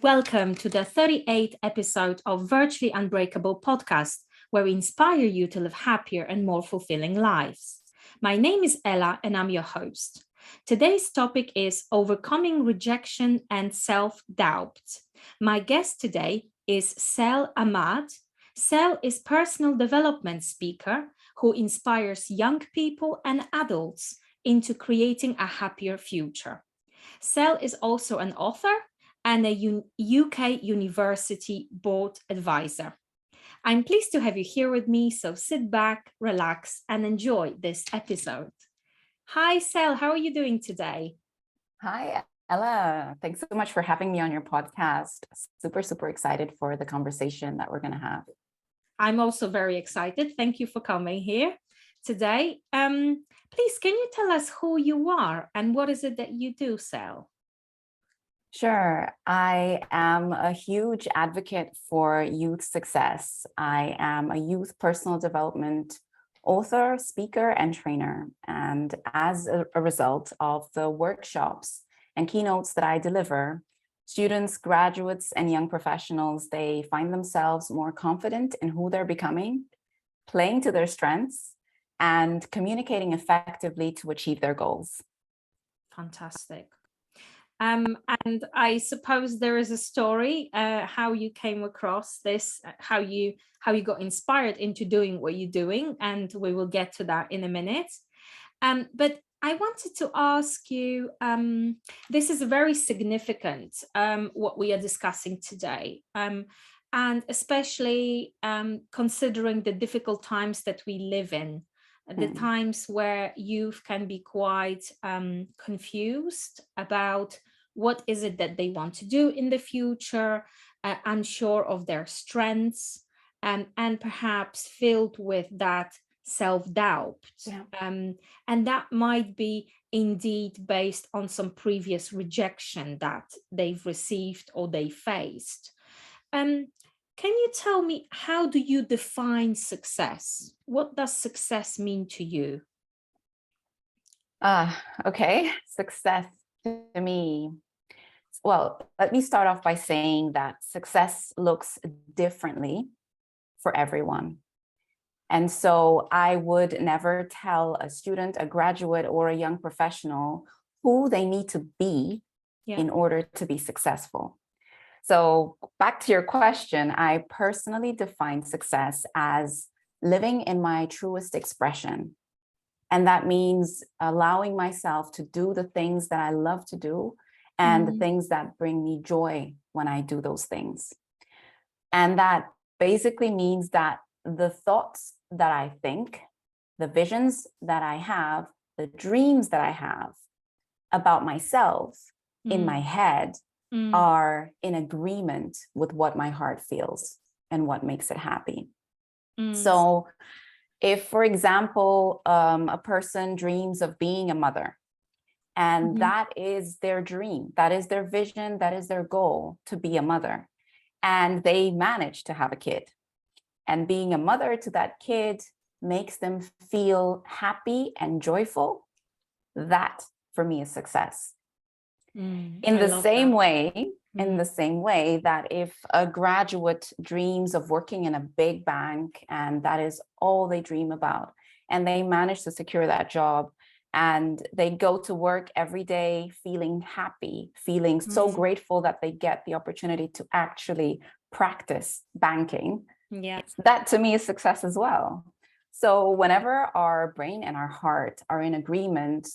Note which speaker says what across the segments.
Speaker 1: Welcome to the 38th episode of Virtually Unbreakable Podcast, where we inspire you to live happier and more fulfilling lives. My name is Ella and I'm your host. Today's topic is overcoming rejection and self-doubt. My guest today is Sel Ahmad. Sel is personal development speaker who inspires young people and adults into creating a happier future. Sel is also an author and a UK University board advisor. I'm pleased to have you here with me, so sit back, relax, and enjoy this episode. Hi, Sel, how are you doing today?
Speaker 2: Hi, Ella. Thanks so much for having me on your podcast. Super excited for the conversation that we're going to have.
Speaker 1: I'm also very excited. Thank you for coming here today. Please, can you tell us who you are and what is it that you do, Sel?
Speaker 2: Sure. I am a huge advocate for youth success. I am a youth personal development author, speaker, and trainer. And as a result of the workshops and keynotes that I deliver, students, graduates, and young professionals, they find themselves more confident in who they're becoming, playing to their strengths, and communicating effectively to achieve their goals.
Speaker 1: Fantastic. And I suppose there is a story how you came across this, how you got inspired into doing what you're doing, and we will get to that in a minute. But I wanted to ask you, this is very significant, what we are discussing today, and especially considering the difficult times that we live in. The times where youth can be quite confused about what is it that they want to do in the future, unsure of their strengths, and perhaps filled with that self-doubt.
Speaker 2: Yeah.
Speaker 1: And that might be indeed based on some previous rejection that they've received or they faced. Can you tell me, how do you define success? What does success mean to you?
Speaker 2: Okay. Success to me. Well, let me start off by saying that success looks differently for everyone. And so I would never tell a student, a graduate, or a young professional who they need to be in order to be successful. So back to your question, I personally define success as living in my truest expression. And that means allowing myself to do the things that I love to do and the things that bring me joy when I do those things. And that basically means that the thoughts that I think, the visions that I have, the dreams that I have about myself in my head are in agreement with what my heart feels and what makes it happy. So if, for example, a person dreams of being a mother, and that is their dream, that is their vision, that is their goal, to be a mother, and they manage to have a kid, and being a mother to that kid makes them feel happy and joyful, that for me is success. In the same way that if a graduate dreams of working in a big bank and that is all they dream about, and they manage to secure that job, and they go to work every day feeling happy, feeling so grateful that they get the opportunity to actually practice banking, that to me is success as well. So whenever our brain and our heart are in agreement,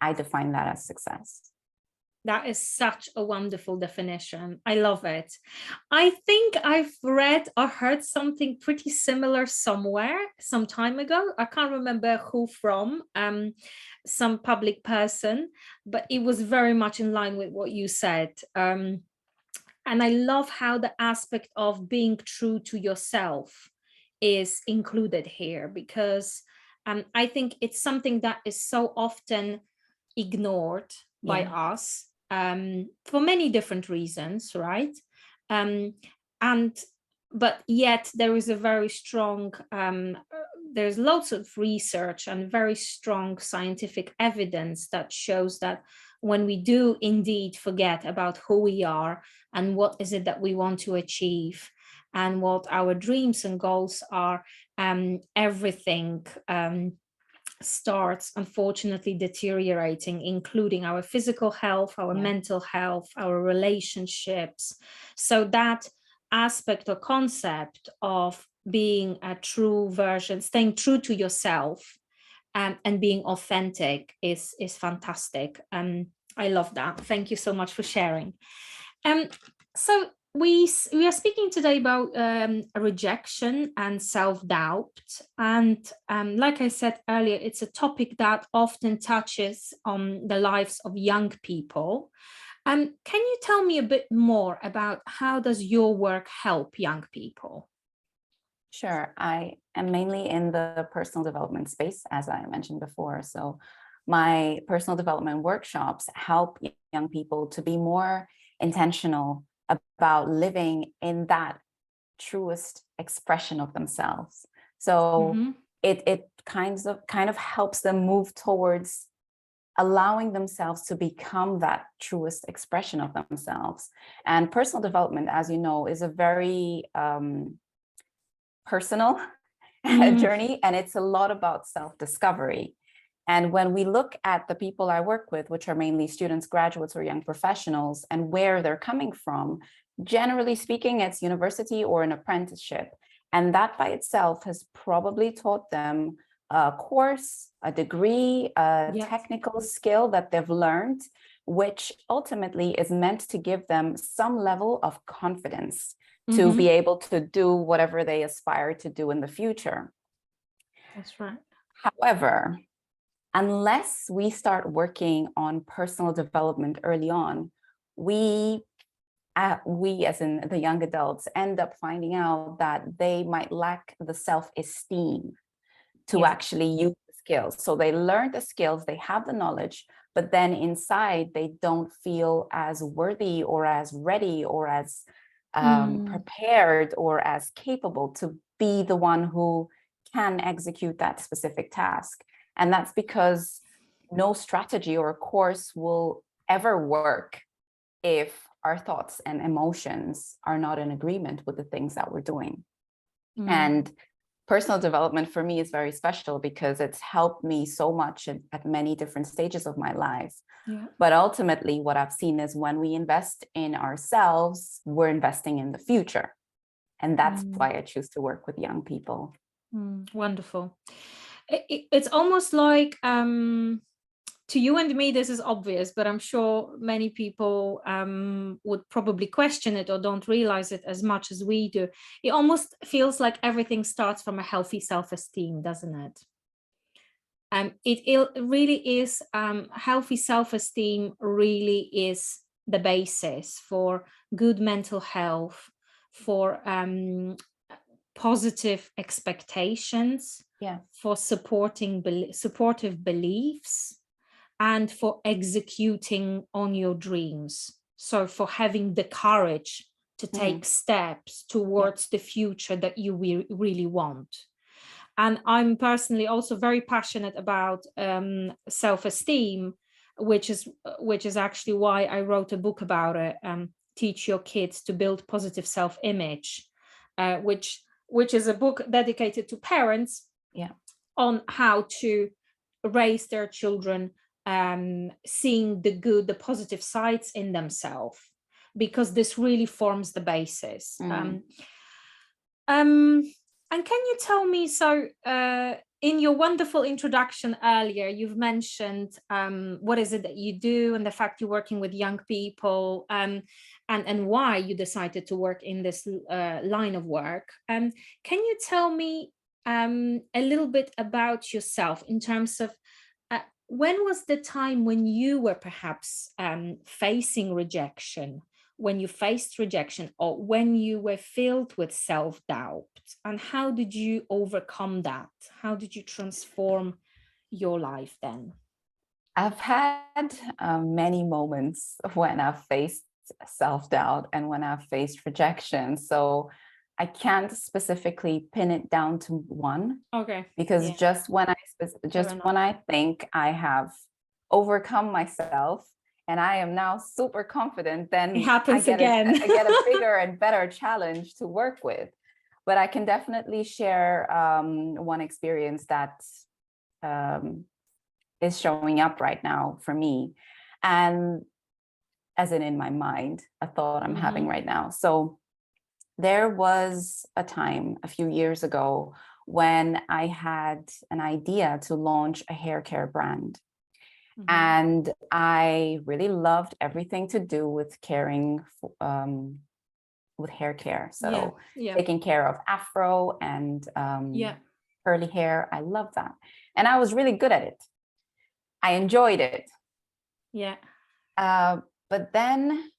Speaker 2: I define that as success.
Speaker 1: That is such a wonderful definition. I love it. I think I've read or heard something pretty similar somewhere some time ago. I can't remember who from, some public person, but it was very much in line with what you said. And I love how the aspect of being true to yourself is included here, because I think it's something that is so often ignored by us for many different reasons, right? But yet there is a very strong, there's lots of research and very strong scientific evidence that shows that when we do indeed forget about who we are and what is it that we want to achieve and what our dreams and goals are, everything starts unfortunately deteriorating, including our physical health, our mental health, our relationships. So that aspect or concept of being a true version, staying true to yourself, and being authentic is fantastic. I love that. Thank you so much for sharing. So we are speaking today about rejection and self-doubt, and like I said earlier, it's a topic that often touches on the lives of young people. Can you tell me a bit more about how does your work help young people?
Speaker 2: Sure. I am mainly in the personal development space, as I mentioned before. So my personal development workshops help young people to be more intentional about living in that truest expression of themselves. So it kind of helps them move towards allowing themselves to become that truest expression of themselves. And personal development, as you know, is a very personal journey, and it's a lot about self-discovery. And when we look at the people I work with, which are mainly students, graduates, or young professionals, and where they're coming from, generally speaking, it's university or an apprenticeship. And that by itself has probably taught them a course, a degree, a technical skill that they've learned, which ultimately is meant to give them some level of confidence to be able to do whatever they aspire to do in the future.
Speaker 1: That's right.
Speaker 2: However, unless we start working on personal development early on, we as in the young adults end up finding out that they might lack the self-esteem to actually use the skills. So they learn the skills, they have the knowledge, but then inside they don't feel as worthy or as ready or as prepared or as capable to be the one who can execute that specific task. And that's because no strategy or course will ever work if our thoughts and emotions are not in agreement with the things that we're doing. And personal development for me is very special because it's helped me so much at many different stages of my life. But ultimately, what I've seen is when we invest in ourselves, we're investing in the future. And that's why I choose to work with young people.
Speaker 1: Wonderful. It's almost like, to you and me, this is obvious, but I'm sure many people would probably question it or don't realize it as much as we do. It almost feels like everything starts from a healthy self-esteem, doesn't it? It really is, healthy self-esteem really is the basis for good mental health, for positive expectations, for supportive beliefs, and for executing on your dreams. So for having the courage to take steps towards the future that you really want. And I'm personally also very passionate about self-esteem, which is actually why I wrote a book about it, Teach Your Kids to Build Positive Self-Image, which is a book dedicated to parents on how to raise their children, seeing the good, the positive sides in themselves, because this really forms the basis. And can you tell me, so in your wonderful introduction earlier, you've mentioned what is it that you do and the fact you're working with young people, and why you decided to work in this line of work. Can you tell me a little bit about yourself in terms of when was the time when you were perhaps facing rejection, when you faced rejection, or when you were filled with self-doubt, and how did you overcome that? How did you transform your life then?
Speaker 2: I've had many moments when I've faced self-doubt and when I've faced rejection. So I can't specifically pin it down to one. Because just when I think I have overcome myself, and I am now super confident, then
Speaker 1: It happens again.
Speaker 2: I get a bigger and better challenge to work with. But I can definitely share one experience that is showing up right now for me, and as in my mind, a thought I'm having right now. So there was a time a few years ago when I had an idea to launch a hair care brand. And I really loved everything to do with caring with hair care. So taking care of afro and curly hair. I love that. And I was really good at it. I enjoyed it. But then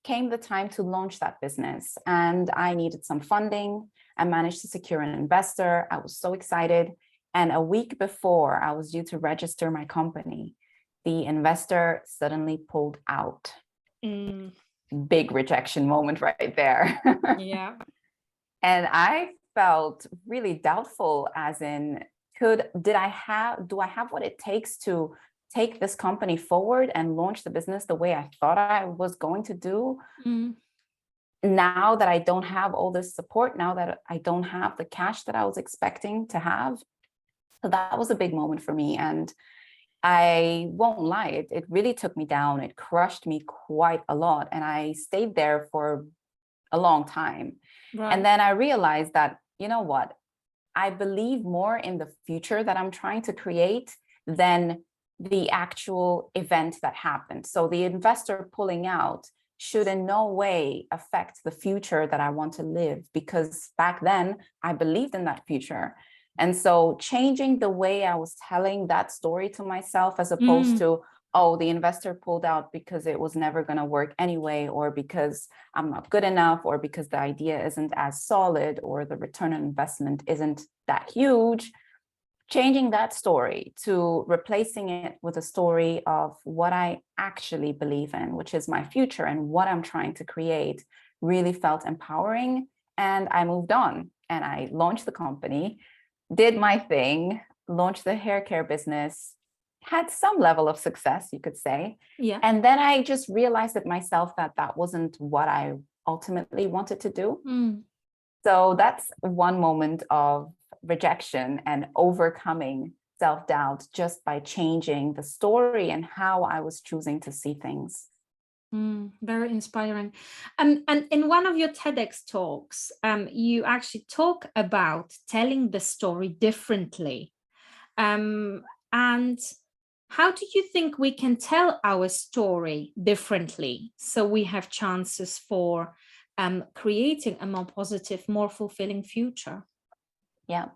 Speaker 2: came the time to launch that business, and I needed some funding. I managed to secure an investor. I was so excited. And a week before I was due to register my company, the investor suddenly pulled out. Big rejection moment right there. And I felt really doubtful, as in, do I have what it takes to take this company forward and launch the business the way I thought I was going to do? Now that I don't have all this support, now that I don't have the cash that I was expecting to have. So that was a big moment for me. And I won't lie, it really took me down. It crushed me quite a lot. And I stayed there for a long time. And then I realized that, you know what, I believe more in the future that I'm trying to create than the actual event that happened. So the investor pulling out should in no way affect the future that I want to live, because back then I believed in that future. And so changing the way I was telling that story to myself, as opposed to, oh, the investor pulled out because it was never going to work anyway, or because I'm not good enough, or because the idea isn't as solid, or the return on investment isn't that huge. Changing that story to replacing it with a story of what I actually believe in, which is my future and what I'm trying to create, really felt empowering. And I moved on and I launched the company, did my thing, launched the hair care business, had some level of success, you could say. And then I just realized it myself that that wasn't what I ultimately wanted to do. So that's one moment of rejection and overcoming self-doubt just by changing the story and how I was choosing to see things.
Speaker 1: Very inspiring. And in one of your TEDx talks, you actually talk about telling the story differently. And how do you think we can tell our story differently so we have chances for creating a more positive, more fulfilling future?
Speaker 2: Yeah,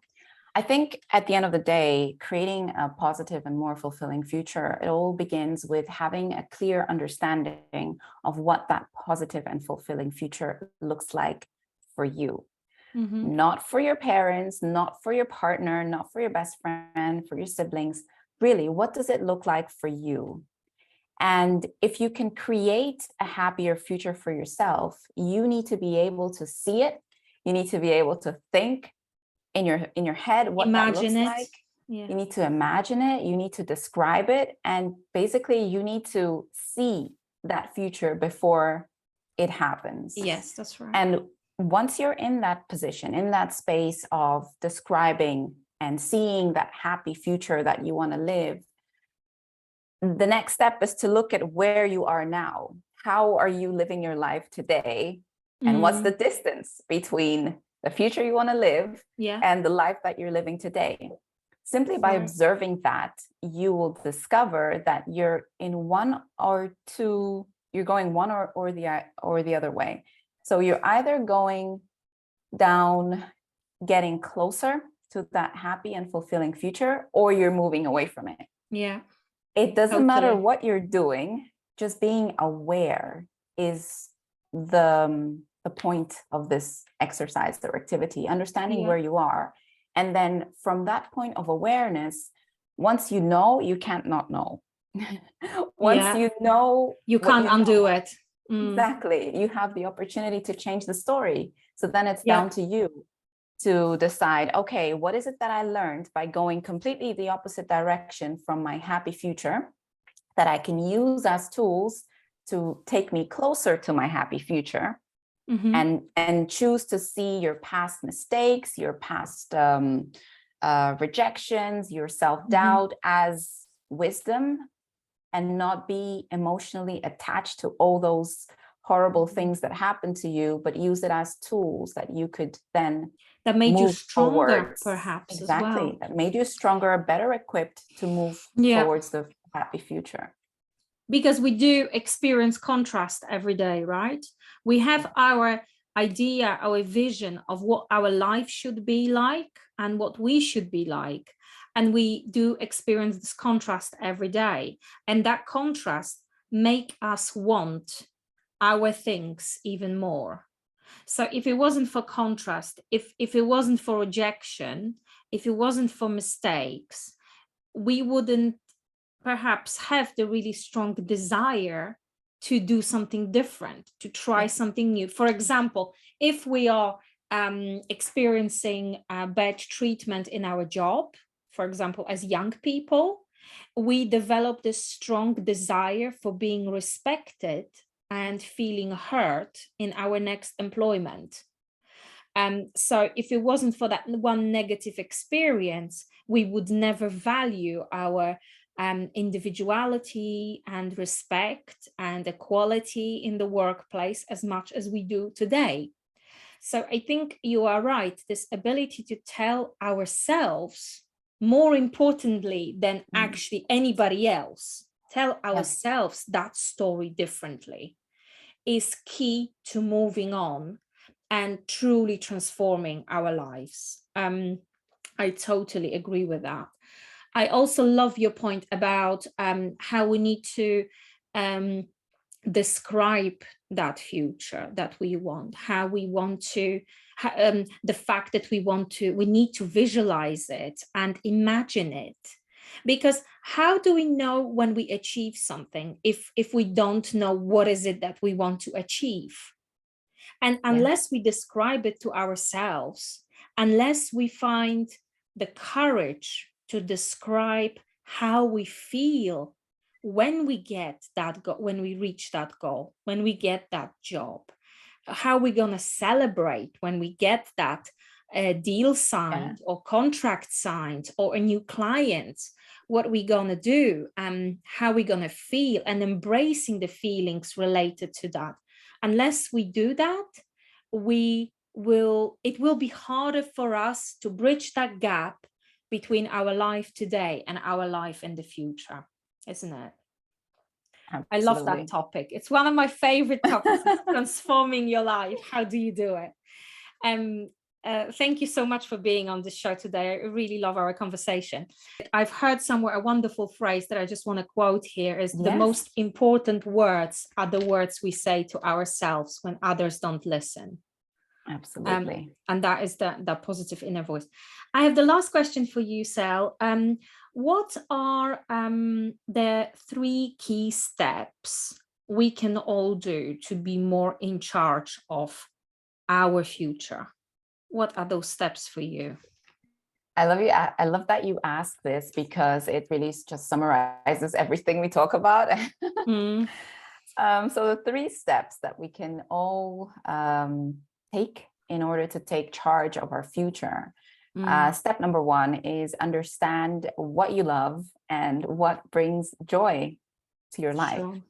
Speaker 2: I think at the end of the day, creating a positive and more fulfilling future, it all begins with having a clear understanding of what that positive and fulfilling future looks like for you. Not for your parents, not for your partner, not for your best friend, for your siblings. Really, what does it look like for you? And if you can create a happier future for yourself, you need to be able to see it. You need to be able to think in your head what that looks like. You need to imagine it. You need to describe it. And basically, you need to see that future before it happens.
Speaker 1: Yes, that's right.
Speaker 2: And once you're in that position, in that space of describing and seeing that happy future that you want to live, the next step is to look at where you are now. How are you living your life today? And what's the distance between the future you want to live and the life that you're living today? Simply by observing that, you will discover that you're in one or two, you're going one or the other way. So you're either going down, getting closer to that happy and fulfilling future, or you're moving away from it. It doesn't matter what you're doing, just being aware is the point of this exercise or activity, understanding where you are. And then from that point of awareness, once you know, you can't not know. Once you know,
Speaker 1: you can't undo it.
Speaker 2: Exactly. You have the opportunity to change the story. So then it's down to you to decide, okay, what is it that I learned by going completely the opposite direction from my happy future that I can use as tools to take me closer to my happy future. And choose to see your past mistakes, your past rejections, your self-doubt as wisdom, and not be emotionally attached to all those horrible things that happened to you, but use it as tools that you could then
Speaker 1: that made you
Speaker 2: move
Speaker 1: stronger,
Speaker 2: forwards.
Speaker 1: perhaps,
Speaker 2: Exactly.
Speaker 1: as well.
Speaker 2: That made you stronger, better equipped to move towards the happy future.
Speaker 1: Because we do experience contrast every day, right? We have our idea, our vision of what our life should be like and what we should be like. And we do experience this contrast every day. And that contrast make us want our things even more. So if it wasn't for contrast, if it wasn't for rejection, if it wasn't for mistakes, we wouldn't perhaps have the really strong desire to do something different, to try something new. For example, if we are experiencing bad treatment in our job, for example, as young people, we develop this strong desire for being respected and feeling heard in our next employment. So if it wasn't for that one negative experience, we would never value our individuality and respect and equality in the workplace as much as we do today. So I think you are right. This ability to tell ourselves, more importantly than actually anybody else, tell ourselves that story differently, is key to moving on and truly transforming our lives. I totally agree with that. I also love your point about how we need to describe that future that we want, how we want to, the fact that we need to visualize it and imagine it. Because how do we know when we achieve something if we don't know what is it that we want to achieve? And unless we describe it to ourselves, unless we find the courage to describe how we feel when we get that when we reach that goal, when we get that job, how we're going to celebrate when we get that deal signed or contract signed or a new client, what we're going to do, how we're going to feel, and embracing the feelings related to that. Unless we do that, it will be harder for us to bridge that gap between our life today and our life in the future, isn't it? Absolutely. I love that topic. It's one of my favorite topics, transforming your life. How do you do it? Thank you so much for being on this show today. I really love our conversation. I've heard somewhere a wonderful phrase that I just want to quote here is the most important words are the words we say to ourselves when others don't listen.
Speaker 2: Absolutely.
Speaker 1: And that is that positive inner voice. I have the last question for you, Sal. What are the 3 key steps we can all do to be more in charge of our future? What are those steps for you?
Speaker 2: I love you. I love that you asked this because it really just summarizes everything we talk about. So the 3 steps that we can all take in order to take charge of our future. Step number 1 is understand what you love and what brings joy to your life. Sure.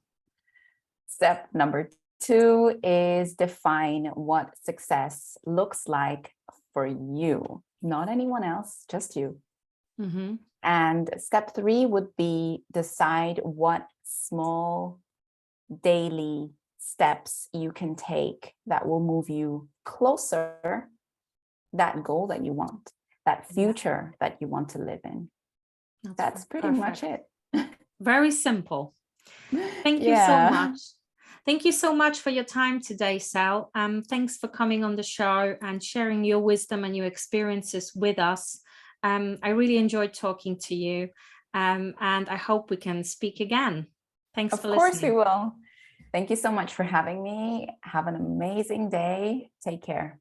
Speaker 2: Step number 2 is define what success looks like for you, not anyone else, just you. And step 3 would be decide what small daily steps you can take that will move you closer that goal that you want, that future that you want to live in. That's pretty much it.
Speaker 1: Very simple. Thank you so much. Thank you so much for your time today, Sal. Thanks for coming on the show and sharing your wisdom and your experiences with us. I really enjoyed talking to you, and I hope we can speak again. Thanks for listening.
Speaker 2: Of course we will. Thank you so much for having me. Have an amazing day. Take care.